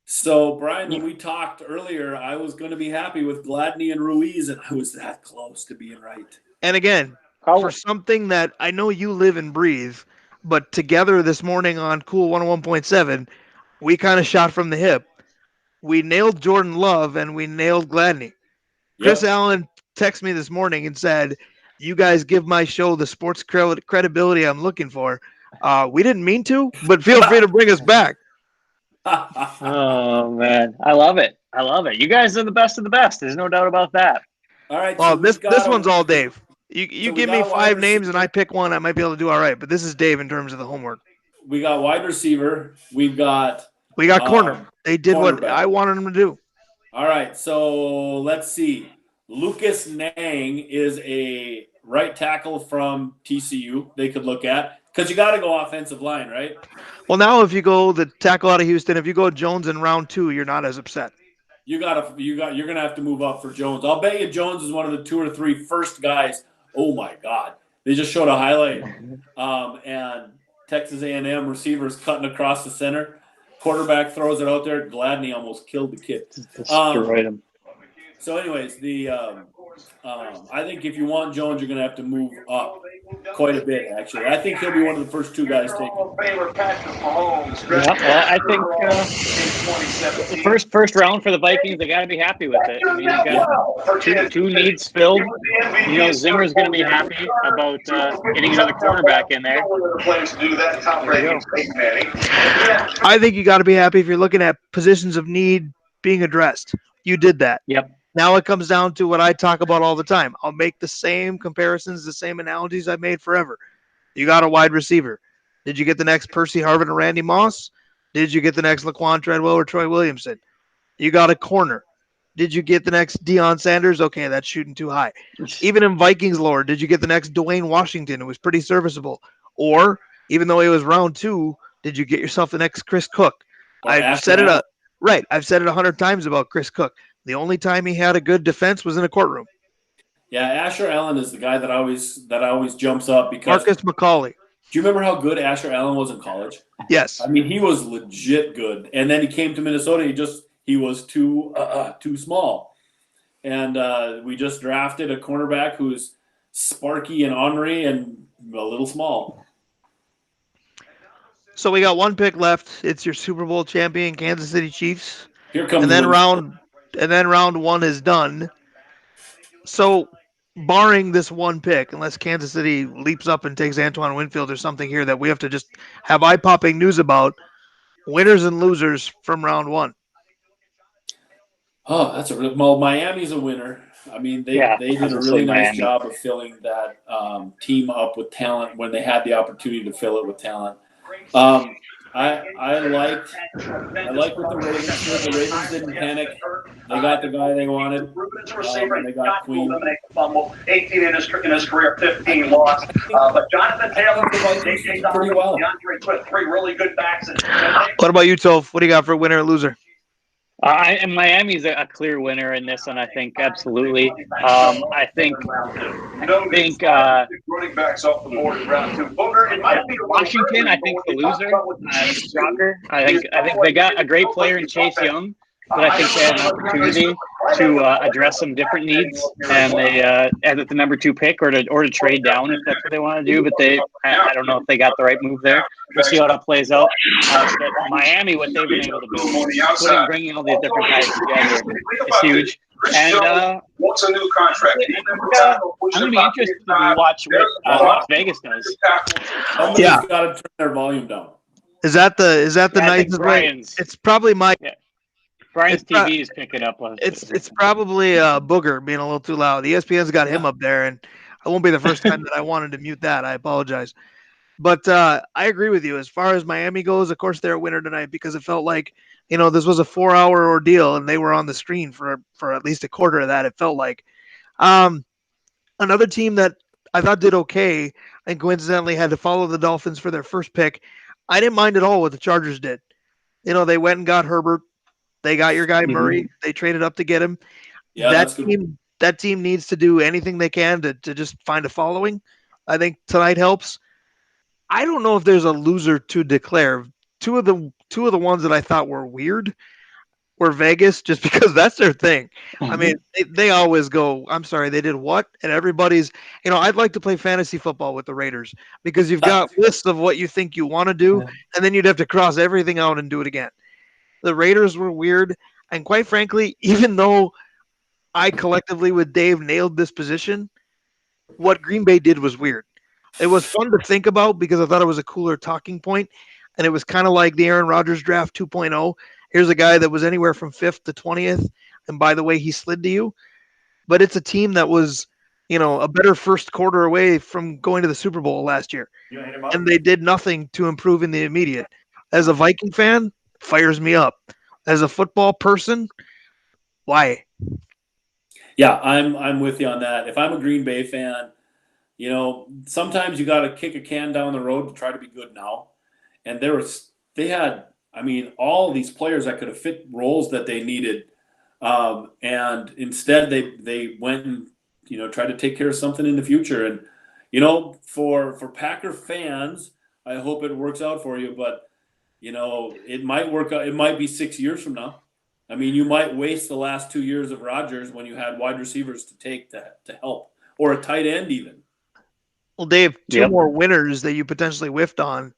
So, Brian, when we talked earlier, I was going to be happy with Gladney and Ruiz, and I was that close to being right. And again, for something that I know you live and breathe, but together this morning on Cool 101.7, we kind of shot from the hip. We nailed Jordan Love and we nailed Gladney. Chris Allen texted me this morning and said, "You guys give my show the sports credibility I'm looking for." We didn't mean to, but feel free to bring us back. Oh, man. I love it. You guys are the best of the best. There's no doubt about that. All right. Well, this one's all Dave. You give me 5 names and I pick one, I might be able to do all right. But this is Dave in terms of the homework. We got wide receiver. We've got corner. They did what I wanted them to do. All right. So let's see. Lucas Nang is a right tackle from TCU they could look at, because you got to go offensive line, right? Well, now if you go the tackle out of Houston, if you go Jones in round 2, you're not as upset. You're gonna have to move up for Jones. I'll bet you Jones is one of the 2 or 3 first guys. Oh my God! They just showed a highlight, and Texas A&M receivers cutting across the center. Quarterback throws it out there. Gladney almost killed the kid. Destroyed him. So, anyways, I think if you want Jones, you're going to have to move up quite a bit, actually. I think he'll be one of the first 2 guys taken. Yeah, well, I think the first round for the Vikings, they got to be happy with it. I mean, you got two needs filled. You know, Zimmer's going to be happy about getting another cornerback in there. I think you got to be happy if you're looking at positions of need being addressed. You did that. Yep. Now it comes down to what I talk about all the time. I'll make the same comparisons, the same analogies I've made forever. You got a wide receiver. Did you get the next Percy Harvin or Randy Moss? Did you get the next Laquan Treadwell or Troy Williamson? You got a corner. Did you get the next Deion Sanders? Okay, that's shooting too high. Even in Vikings lore, did you get the next Dwayne Washington, who was pretty serviceable? Or, even though it was round 2, did you get yourself the next Chris Cook? I've said it 100 times about Chris Cook. The only time he had a good defense was in a courtroom. Yeah, Asher Allen is the guy that always jumps up because Marcus McCauley. Do you remember how good Asher Allen was in college? Yes. I mean, he was legit good. And then he came to Minnesota. He was too small. And we just drafted a cornerback who's sparky and ornery and a little small. So we got 1 pick left. It's your Super Bowl champion Kansas City Chiefs. Here comes round 1 is done. So, barring this 1 pick, unless Kansas City leaps up and takes Antoine Winfield or something here that we have to just have eye-popping news about, winners and losers from round 1. Oh, Miami's a winner. I mean, they did a really nice job of filling that team up with talent when they had the opportunity to fill it with talent. I liked what the Ravens did. The Ravens didn't panic. They got the guy they wanted. And they got Queen. 18 in his career, 15 lost. But Jonathan Taylor did pretty well. DeAndre Swift, 3 really good backs. What about you, Toph? What do you got for winner and loser? And Miami's a clear winner in this one, I think, absolutely. I think running backs off the board in round 2. Washington, I think the loser. Shocker. I think they got a great player in Chase Young, but I think they had an opportunity to address some different needs, and they added the number 2 pick or to trade down if that's what they want to do. But I don't know if they got the right move there. We'll see how that plays out. But Miami, what they've been able to do, bringing all these different guys together, is huge. And what's a new contract? I'm going to be interested to watch what Las Vegas does. Somebody's got to turn their volume down. Is that the nicest way? It's probably my. Yeah. Brian's TV is picking up. It's probably Booger being a little too loud. The ESPN's got him up there, and I won't be the first time that I wanted to mute that. I apologize. But I agree with you. As far as Miami goes, of course they're a winner tonight because it felt like this was a 4-hour ordeal and they were on the screen for at least a quarter of that. It felt like um, another team that I thought did okay and coincidentally had to follow the Dolphins for their first pick. I didn't mind at all what the Chargers did. They went and got Herbert. They got your guy Murray. They traded up to get him. Yeah, That that's good. team needs to do anything they can to just find a following. I think tonight helps. I don't know if there's a loser to declare. Two of the ones that I thought were weird were Vegas, just because that's their thing. I mean, they always go, "I'm sorry, they did what?" And everybody's, I'd like to play fantasy football with the Raiders because you've got lists of what you think you want to do, and then you'd have to cross everything out and do it again. The Raiders were weird, and quite frankly, even though I collectively with Dave nailed this position, what Green Bay did was weird. It was fun to think about because I thought it was a cooler talking point, and it was kind of like the Aaron Rodgers draft 2.0. Here's a guy that was anywhere from 5th to 20th, and by the way, he slid to you. But it's a team that was, a better first quarter away from going to the Super Bowl last year, and they did nothing to improve in the immediate. As a Viking fan, fires me up. As a football person, why? Yeah, I'm with you on that. If I'm a Green Bay fan, sometimes you got to kick a can down the road to try to be good now. And they had, all these players that could have fit roles that they needed, and instead they went and tried to take care of something in the future. And for Packer fans, I hope it works out for you. But it might work out. It might be 6 years from now. You might waste the last 2 years of Rodgers when you had wide receivers to take to help, or a tight end even. Well, Dave, two more winners that you potentially whiffed on.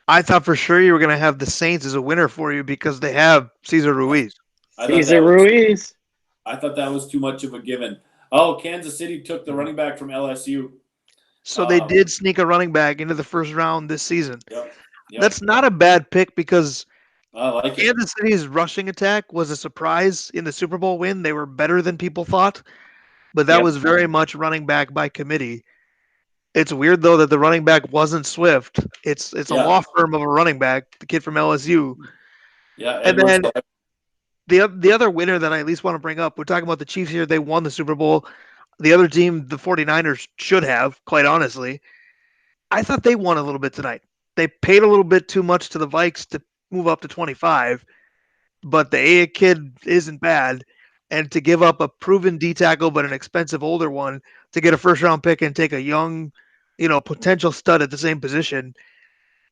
I thought for sure you were going to have the Saints as a winner for you because they have Cesar Ruiz. Cesar Ruiz. I thought that was too much of a given. Oh, Kansas City took the running back from LSU. So they did sneak a running back into the first round this season. Yep. That's not a bad pick because Kansas City's rushing attack was a surprise in the Super Bowl win. They were better than people thought, but that was very much running back by committee. It's weird though that the running back wasn't Swift. It's a law firm of a running back, the kid from LSU. Yeah, and then the other winner that I at least want to bring up, we're talking about the Chiefs here. They won the Super Bowl. The other team, the 49ers, should have, quite honestly. I thought they won a little bit tonight. They paid a little bit too much to the Vikes to move up to 25, but the A kid isn't bad. And to give up a proven D tackle but an expensive older one to get a first round pick and take a young, potential stud at the same position.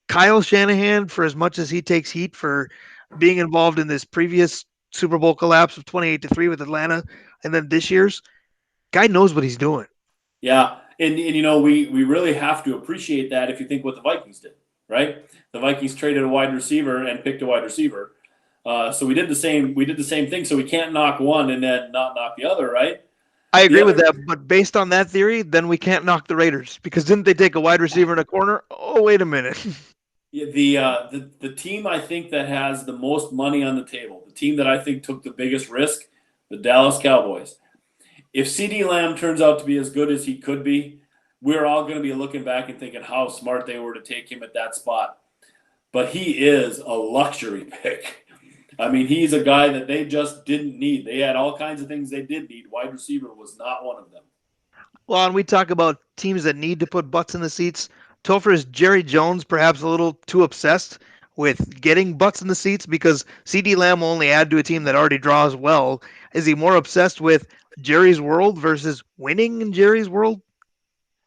Kyle Shanahan, for as much as he takes heat for being involved in this previous Super Bowl collapse of 28-3 with Atlanta, and then this year's, guy knows what he's doing. Yeah, and we really have to appreciate that if you think what the Vikings did, right? The Vikings traded a wide receiver and picked a wide receiver. So we did the same thing. So we can't knock one and then not knock the other, right? I agree with that, but based on that theory, then we can't knock the Raiders because didn't they take a wide receiver in a corner? Oh, wait a minute. The team I think that has the most money on the table, the team that I think took the biggest risk, the Dallas Cowboys. If CeeDee Lamb turns out to be as good as he could be, we're all going to be looking back and thinking how smart they were to take him at that spot. But he is a luxury pick. He's a guy that they just didn't need. They had all kinds of things they did need. Wide receiver was not one of them. Well, and we talk about teams that need to put butts in the seats. Topher, is Jerry Jones perhaps a little too obsessed with getting butts in the seats because CeeDee Lamb will only add to a team that already draws well? Is he more obsessed with Jerry's world versus winning in Jerry's world?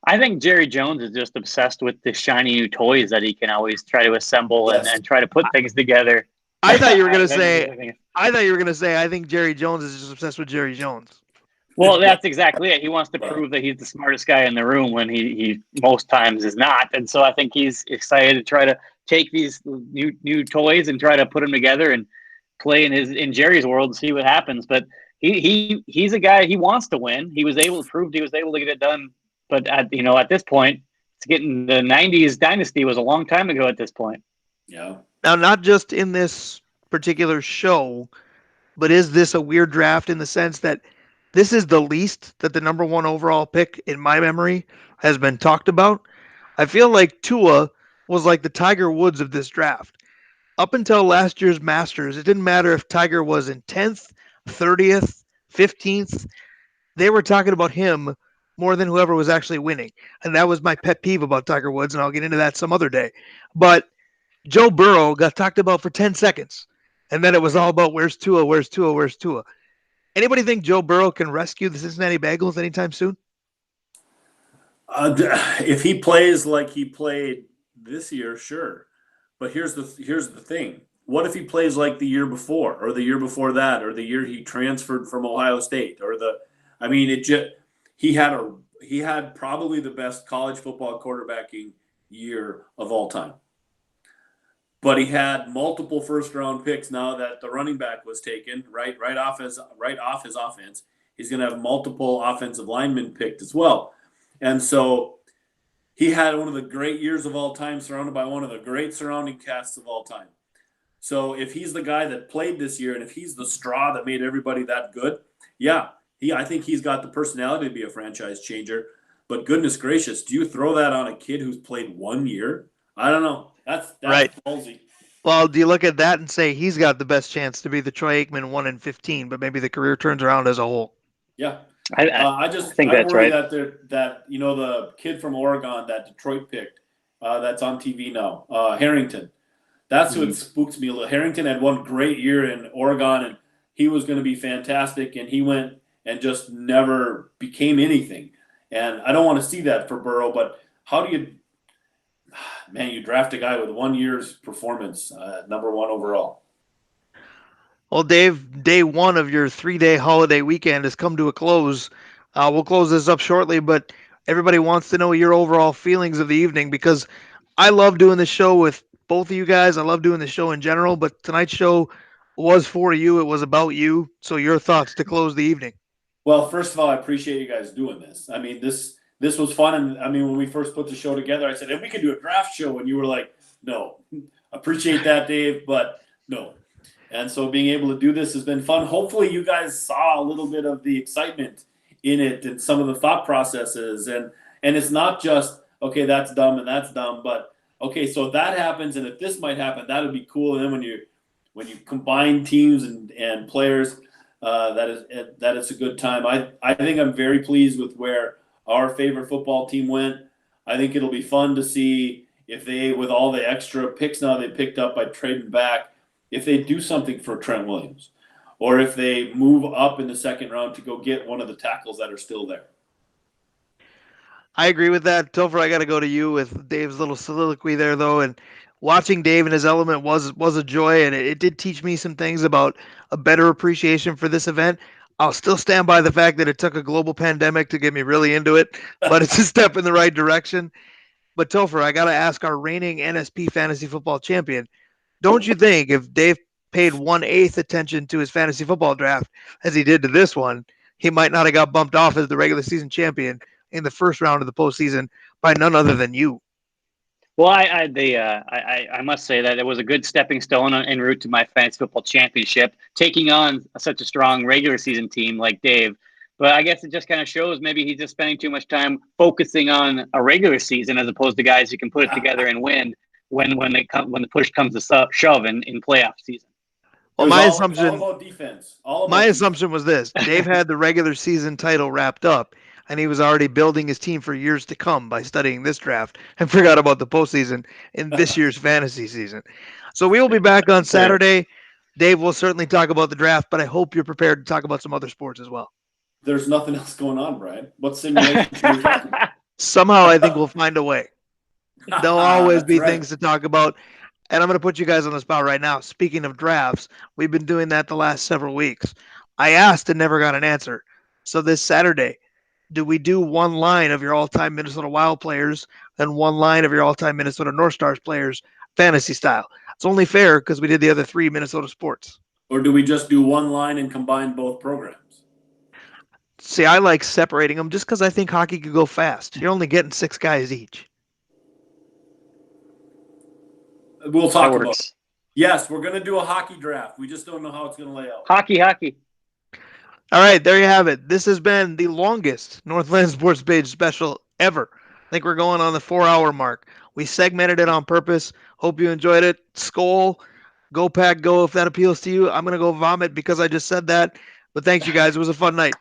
I think Jerry Jones is just obsessed with the shiny new toys that he can always try to assemble and try to put things together. I thought you were going to say. I think Jerry Jones is just obsessed with Jerry Jones. Well, that's exactly it. He wants to prove that he's the smartest guy in the room when he most times is not. And so I think he's excited to try to take these new toys and try to put them together and play in Jerry's world and see what happens. But he's a guy, he wants to win. He was able to prove he was able to get it done. But at this point, it's getting the 90s dynasty was a long time ago at this point. Yeah. Now, not just in this particular show, but is this a weird draft in the sense that this is the least that the number one overall pick in my memory has been talked about. I feel like Tua was like the Tiger Woods of this draft. Up until last year's Masters, it didn't matter if Tiger was in 10th, 30th, 15th. They were talking about him more than whoever was actually winning. And that was my pet peeve about Tiger Woods, and I'll get into that some other day. But Joe Burrow got talked about for 10 seconds. And then it was all about where's Tua, where's Tua, where's Tua. Anybody think Joe Burrow can rescue the Cincinnati Bengals anytime soon? If he plays like he played this year, sure. But here's the thing. What if he plays like the year before, or the year before that, or the year he transferred from Ohio State, or he had probably the best college football quarterbacking year of all time. But he had multiple first round picks now that the running back was taken right off his offense. He's going to have multiple offensive linemen picked as well. And so he had one of the great years of all time, surrounded by one of the great surrounding casts of all time. So if he's the guy that played this year, and if he's the straw that made everybody that good, yeah, I think he's got the personality to be a franchise changer. But goodness gracious, do you throw that on a kid who's played 1 year? I don't know. That's right. ballsy. Well, do you look at that and say he's got the best chance to be the Troy Aikman 1-15, but maybe the career turns around as a whole? Yeah. I think that's worry right. that the kid from Oregon that Detroit picked, that's on TV now, Harrington. That's what spooks me a little. Harrington had one great year in Oregon, and he was going to be fantastic, and he went and just never became anything. And I don't want to see that for Burrow, but how do you draft a guy with 1 year's performance, number one overall? Well, Dave, day one of your 3-day holiday weekend has come to a close. We'll close this up shortly, but everybody wants to know your overall feelings of the evening because I love doing the show with both of you guys. I love doing the show in general, but tonight's show was for you. It was about you. So your thoughts to close the evening. Well, first of all, I appreciate you guys doing this. I mean, this was fun. And I mean, when we first put the show together, I said, if we could do a draft show, and you were like, no, appreciate that, Dave, but no. And so being able to do this has been fun. Hopefully you guys saw a little bit of the excitement in it and some of the thought processes. And it's not just, okay, that's dumb and that's dumb, but okay, so that happens, and if this might happen, that would be cool. And then when you combine teams and players, that is a good time. I think I'm very pleased with where our favorite football team went. I think it'll be fun to see if they, with all the extra picks now they picked up by trading back, if they do something for Trent Williams, or if they move up in the second round to go get one of the tackles that are still there. I agree with that. Topher, I got to go to you with Dave's little soliloquy there, though. And watching Dave in his element was a joy, and it did teach me some things about a better appreciation for this event. I'll still stand by the fact that it took a global pandemic to get me really into it, but it's a step in the right direction. But Topher, I got to ask our reigning NSP fantasy football champion, don't you think if Dave paid 1/8 attention to his fantasy football draft as he did to this one, he might not have got bumped off as the regular season champion in the first round of the postseason by none other than you? Well, I must say that it was a good stepping stone en route to my fantasy football championship, taking on such a strong regular season team like Dave. But I guess it just kind of shows maybe he's just spending too much time focusing on a regular season as opposed to guys who can put it together and win when the push comes to shove in playoff season. Well, my assumption, all about defense. Assumption was this: Dave had the regular season title wrapped up, and he was already building his team for years to come by studying this draft, and forgot about the postseason in this year's fantasy season. So we will be back on Saturday. Dave will certainly talk about the draft, but I hope you're prepared to talk about some other sports as well. There's nothing else going on, Brian. What simulation are you talking about? Somehow, I think we'll find a way. There'll always be things to talk about. And I'm going to put you guys on the spot right now. Speaking of drafts, we've been doing that the last several weeks. I asked and never got an answer. So this Saturday, do we do one line of your all-time Minnesota Wild players and one line of your all-time Minnesota North Stars players, fantasy style? It's only fair because we did the other 3 Minnesota sports. Or do we just do one line and combine both programs? See, I like separating them just because I think hockey could go fast. You're only getting 6 guys each. We'll talk about it. Yes, we're going to do a hockey draft. We just don't know how it's going to lay out. Hockey. All right, there you have it. This has been the longest Northland Sports Page special ever. I think we're going on the 4-hour mark. We segmented it on purpose. Hope you enjoyed it. Skull, go pack, go if that appeals to you. I'm going to go vomit because I just said that. But thanks, you guys. It was a fun night.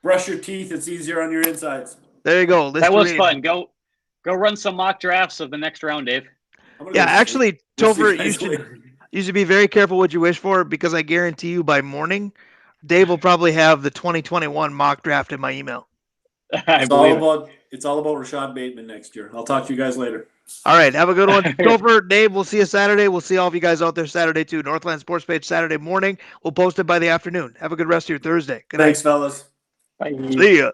Brush your teeth. It's easier on your insides. There you go. That was Listerine. fun. Go run some mock drafts of the next round, Dave. Yeah, actually, Topher, Topher, you should be very careful what you wish for because I guarantee you by morning, Dave will probably have the 2021 mock draft in my email. It's all about Rashad Bateman next year. I'll talk to you guys later. All right, have a good one. Topher, Dave, we'll see you Saturday. We'll see all of you guys out there Saturday too. Northland Sports Page Saturday morning. We'll post it by the afternoon. Have a good rest of your Thursday. Good night. Thanks, fellas. Bye. See ya.